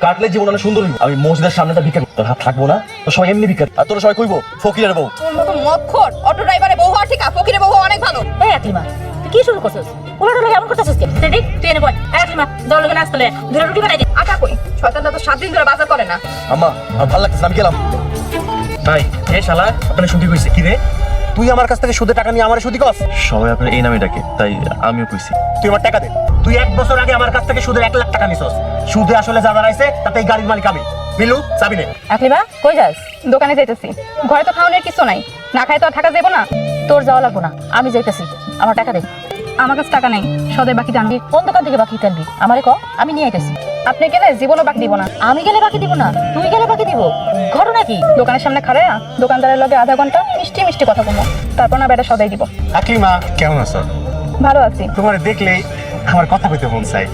কাটলে জীবন অনেক সুন্দর হইব। আমি মসজিদের সামনেটা ভিক্ষা তোর হাত থাকবো না, তো সবাই এমনি ভিক্ষা, আর তোরা সবাই কইবো ফকিরের বউ। তোর মতো মদখোর অটো ড্রাইভারে বউ হওয়ার ঠিক ফকিরে বউ অনেক ভালো। এই আকলিমা তুই কি শুরু করছিস? উলাটো লাগে এমন করতেছিস কি? ঠিক তুই এনে বল। এই আকলিমা দল লাগে নাস্তা লে দুটো রুটি বানাই দে। আটা কই? শয়তানটা তো 7 দিন ধরে বাজার করে না। আম্মা আমার ভালো লাগতেছে, আমি গেলাম। ভাই এই শালা আপনার সুদি কইছে কি রে? তুই আমার কাছ থেকে সুদে টাকা নিয়ে আমার সুদি কস? সবাই আপনার এই নামে ডাকে, তাই আমিও কইছি। তুই আমার টাকা দে। তুই 1 বছর আগে আমার কাছ থেকে সুদের 1 লাখ টাকা নিছস। সুদে আসলে যা দাঁড়াইছে তাতে এই গাড়ির মালিক আমি। বিলু চাবি নে। আকলিমা কই যাস? দোকানে যাইতেছি, ঘরে তো খাওয়ানোর কিছু নাই, না খাই তো আর থাকা যাবো না। তোর যাওয়া লাগবো না, আমি যাইতেছি। আমার টাকা দে। আমার কাছে টাকা নাই, সদাই বাকি জানো। তুই কোন দোকান থেকে বাকি টানবি আমারে ক, আমি নিয়ে আইতেছি। আপনি গেলে জীবনও বাকি দিব না। আমি গেলে বাকি দিব না, তুই গেলে বাকি দিব। ঘটনা কি? দোকানের সামনে খাড়ায়া দোকানদারের লগে আধা ঘন্টা মিষ্টি মিষ্টি কথা বলবো, তারপর না বেটা সদাই দিব। আকলিমা কেমন আছো? ভালো আছি। তোমার দেখলেই আমার কথা কইতে মন চাই।